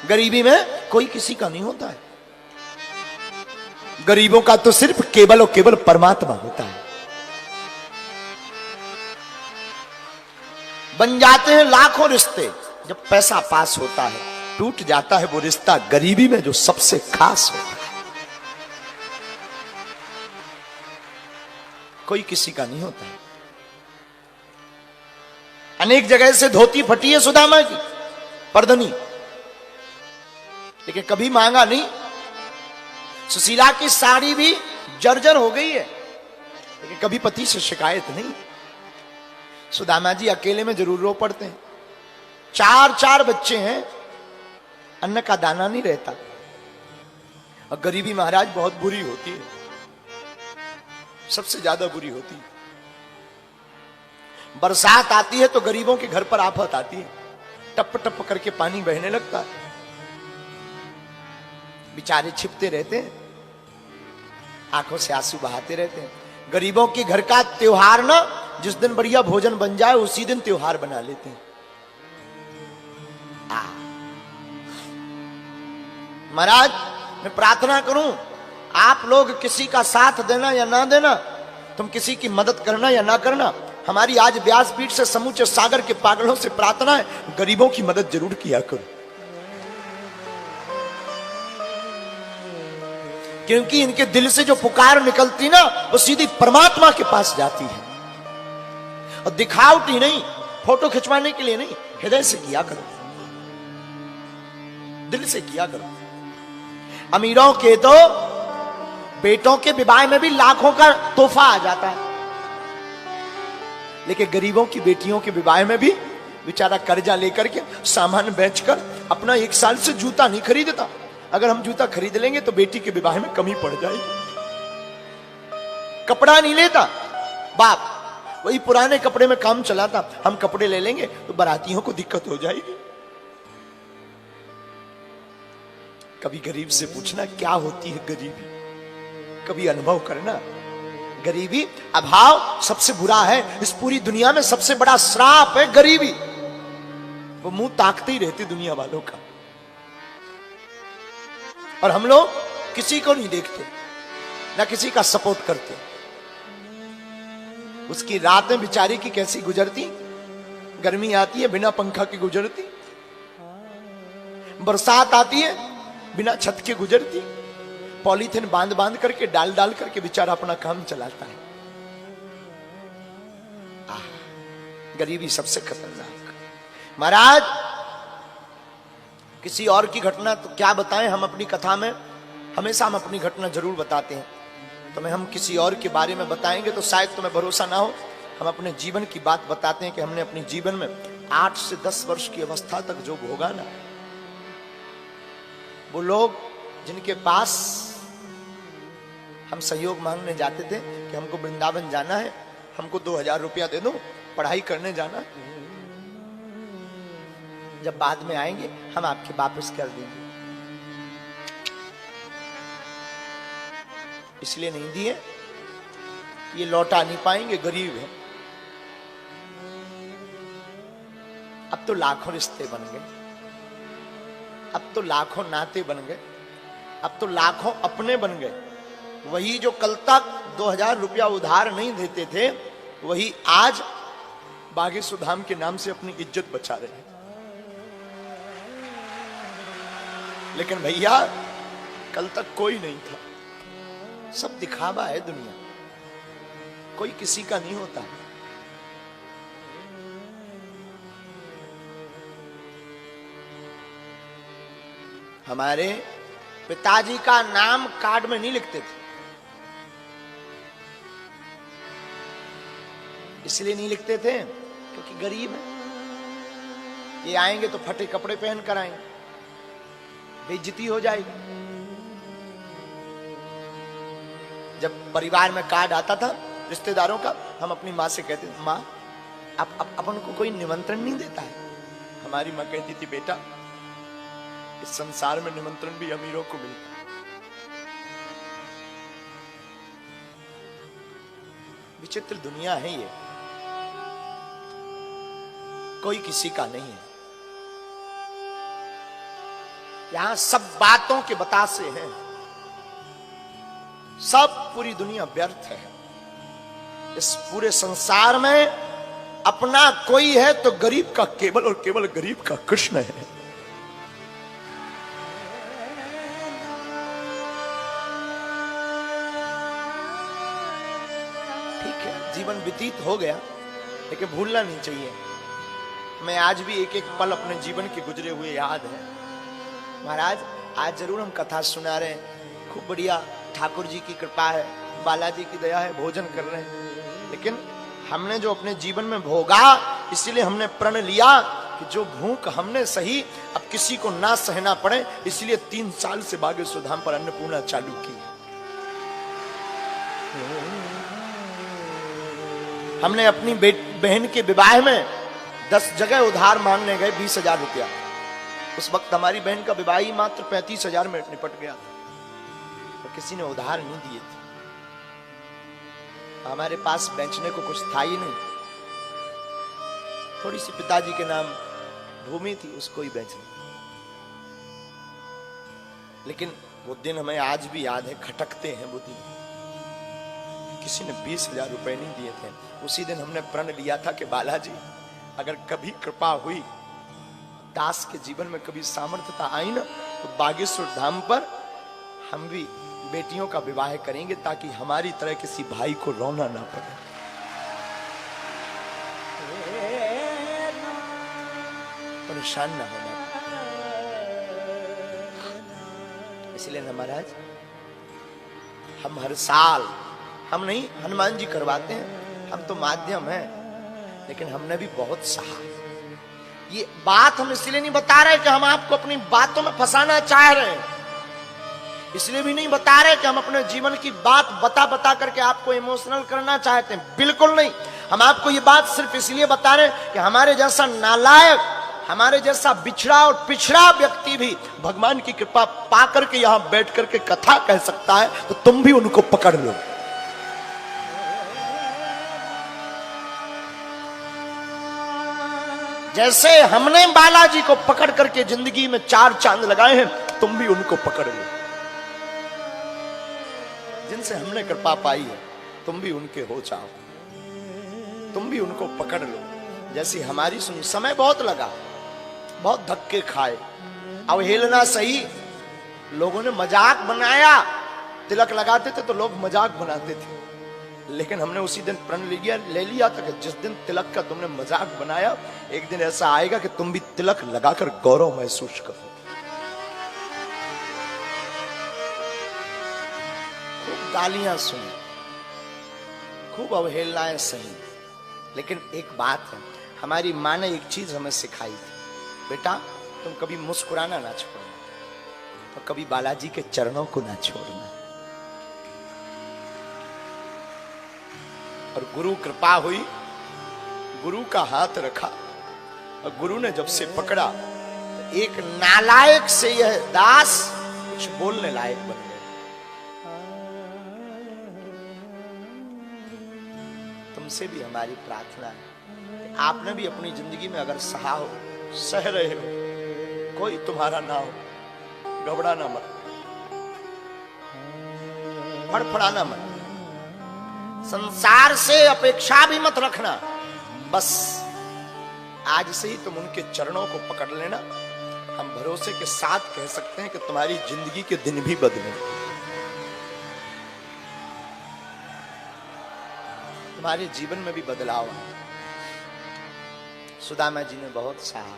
गरीबी में कोई किसी का नहीं होता है। गरीबों का तो सिर्फ केवल और केवल परमात्मा होता है। बन जाते हैं लाखों रिश्ते, जब पैसा पास होता है टूट जाता है वो रिश्ता गरीबी में जो सबसे खास होता है। कोई किसी का नहीं होता है। अनेक जगह से धोती फटी है सुदामा की, परधनी, लेकिन कभी मांगा नहीं। सुशीला की साड़ी भी जर्जर हो गई है, लेकिन कभी पति से शिकायत नहीं। सुदामा जी अकेले में जरूर रो पड़ते हैं। 4 बच्चे हैं, अन्न का दाना नहीं रहता। और गरीबी महाराज बहुत बुरी होती है, सबसे ज्यादा बुरी होती है। बरसात आती है तो गरीबों के घर पर आफत आती है, टप टप करके पानी बहने लगता है। बेचारे छिपते रहते हैं, आंखों से आंसू बहाते रहते हैं। गरीबों के घर का त्योहार ना, जिस दिन बढ़िया भोजन बन जाए उसी दिन त्योहार बना लेते हैं। महाराज मैं प्रार्थना करूं, आप लोग किसी का साथ देना या ना देना, तुम किसी की मदद करना या ना करना, हमारी आज व्यासपीठ से समूचे सागर के पागलों से प्रार्थना है, गरीबों की मदद जरूर किया करो। क्योंकि इनके दिल से जो पुकार निकलती ना, वो सीधी परमात्मा के पास जाती है। और दिखावटी नहीं, फोटो खिंचवाने के लिए नहीं, हृदय से किया करो, दिल से किया करो। अमीरों के तो बेटों के विवाह में भी लाखों का तोहफा आ जाता है, लेकिन गरीबों की बेटियों के विवाह में भी बेचारा कर्जा लेकर के सामान बेचकर अपना 1 साल से जूता नहीं खरीदता। अगर हम जूता खरीद लेंगे तो बेटी के विवाह में कमी पड़ जाएगी। कपड़ा नहीं लेता बाप, वही पुराने कपड़े में काम चलाता। हम कपड़े ले लेंगे तो बारातियों को दिक्कत हो जाएगी। कभी गरीब से पूछना क्या होती है गरीबी, कभी अनुभव करना। गरीबी, अभाव सबसे बुरा है। इस पूरी दुनिया में सबसे बड़ा श्राप है गरीबी। वो मुंह ताकते ही रहते दुनिया वालों का, और हम लोग किसी को नहीं देखते, ना किसी का सपोर्ट करते। उसकी रातें बेचारी की कैसी गुजरती, गर्मी आती है बिना पंखा के गुजरती, बरसात आती है बिना छत के गुजरती, पॉलीथिन बांध बांध करके डाल डाल करके बेचारा अपना काम चलाता है। गरीबी सबसे खतरनाक। महाराज किसी और की घटना तो क्या बताएं, हम अपनी कथा में हमेशा हम अपनी घटना जरूर बताते हैं। तुम्हें हम किसी और के बारे में बताएंगे तो शायद तुम्हें भरोसा ना हो। हम अपने जीवन की बात बताते हैं कि हमने अपने जीवन में 8 से 10 वर्ष की अवस्था तक जो भोगा ना, वो लोग जिनके पास हम सहयोग मांगने जाते थे कि हमको वृंदावन जाना है, हमको 2000 रुपया दे दो, पढ़ाई करने जाना है, जब बाद में आएंगे हम आपके वापस कर देंगे। इसलिए नहीं दिए, ये लौटा नहीं पाएंगे, गरीब है। अब तो लाखों रिश्ते बन गए, अब तो लाखों नाते बन गए, अब तो लाखों अपने बन गए। वही जो कल तक 2000 रुपया उधार नहीं देते थे, वही आज बागेश्वर धाम के नाम से अपनी इज्जत बचा रहे हैं। लेकिन भैया कल तक कोई नहीं था, सब दिखावा है दुनिया, कोई किसी का नहीं होता। हमारे पिताजी का नाम कार्ड में नहीं लिखते थे, इसलिए नहीं लिखते थे क्योंकि गरीब है। ये आएंगे तो फटे कपड़े पहन कर आएंगे, बेइज्जती हो जाएगी। जब परिवार में कार्ड आता था रिश्तेदारों का, हम अपनी माँ से कहते थे, माँ अपन को कोई निमंत्रण नहीं देता है। हमारी माँ कहती थी, बेटा इस संसार में निमंत्रण भी अमीरों को मिलता है। विचित्र दुनिया है ये, कोई किसी का नहीं है। यहां सब बातों के बतासे हैं, सब पूरी दुनिया व्यर्थ है। इस पूरे संसार में अपना कोई है तो गरीब का केवल और केवल गरीब का कृष्ण है। ठीक है, जीवन व्यतीत हो गया, लेकिन भूलना नहीं चाहिए। मैं आज भी एक एक पल अपने जीवन के गुजरे हुए याद है। महाराज आज जरूर हम कथा सुना रहे हैं, खूब बढ़िया, ठाकुर जी की कृपा है, बालाजी की दया है, भोजन कर रहे हैं, लेकिन हमने जो अपने जीवन में भोगा, इसीलिए हमने प्रण लिया कि जो भूख हमने सही अब किसी को ना सहना पड़े, इसलिए 3 साल से बागेश्वर धाम पर अन्नपूर्णा चालू की। हमने अपनी बहन के विवाह में 10 जगह उधार मांगने गए 20,000 रुपया। उस वक्त हमारी बहन का विवाह ही मात्र 35,000 में निपट गया था, तो किसी ने उधार नहीं दिए थे। हमारे पास बेचने को कुछ था ही नहीं, थोड़ी सी पिताजी के नाम भूमि थी, उसको ही बेचने। लेकिन वो दिन हमें आज भी याद है, खटकते हैं वो दिन। किसी ने 20,000 रुपए नहीं दिए थे। उसी दिन हमने प्रण लिया था कि बालाजी अगर कभी कृपा हुई, दास के जीवन में कभी सामर्थ्यता आई ना, तो बागेश्वर धाम पर हम भी बेटियों का विवाह करेंगे, ताकि हमारी तरह किसी भाई को रोना ना पड़े। परेशान ना होना। इसलिए ना महाराज, हम हर साल, हम नहीं, हनुमान जी करवाते हैं, हम तो माध्यम हैं, लेकिन हमने भी बहुत सहा। ये बात हम इसलिए नहीं बता रहे कि हम आपको अपनी बातों में फंसाना चाह रहे हैं, इसलिए भी नहीं बता रहे कि हम अपने जीवन की बात बता बता करके आपको इमोशनल करना चाहते हैं, बिल्कुल नहीं। हम आपको ये बात सिर्फ इसलिए बता रहे हैं कि हमारे जैसा नालायक, हमारे जैसा बिछड़ा और पिछड़ा व्यक्ति भी भगवान की कृपा पा करके यहां बैठ करके कथा कह सकता है, तो तुम भी उनको पकड़ लो। जैसे हमने बालाजी को पकड़ करके जिंदगी में 4 चांद लगाए हैं, तुम भी उनको पकड़ लो। जिनसे हमने कृपा पाई है, तुम भी उनके हो जाओ, तुम भी उनको पकड़ लो। जैसी हमारी सुन, समय बहुत लगा, बहुत धक्के खाए, अवहेलना सही, लोगों ने मजाक बनाया। तिलक लगाते थे तो लोग मजाक बनाते थे, लेकिन हमने उसी दिन प्रण ले लिया था कि जिस दिन तिलक का तुमने मजाक बनाया, एक दिन ऐसा आएगा कि तुम भी तिलक लगाकर गौरव महसूस करो। खूब गालियां सुनी, खूब अवहेलनाएं सही, लेकिन एक बात है, हमारी माँ ने एक चीज हमें सिखाई थी, बेटा तुम कभी मुस्कुराना ना छोड़ना, तो कभी बालाजी के चरणों को ना छोड़ना। और गुरु कृपा हुई, गुरु का हाथ रखा, और गुरु ने जब से पकड़ा, तो एक नालायक से यह दास कुछ बोलने लायक बन गया। तुमसे भी हमारी प्रार्थना है कि आपने भी अपनी जिंदगी में अगर सहा हो, सह रहे हो, कोई तुम्हारा ना हो, घबराना मत, फड़फड़ाना मत, संसार से अपेक्षा भी मत रखना। बस आज से ही तुम उनके चरणों को पकड़ लेना। हम भरोसे के साथ कह सकते हैं कि तुम्हारी जिंदगी के दिन भी बदले, तुम्हारे जीवन में भी बदलाव आए। सुदामा जी ने बहुत सहा।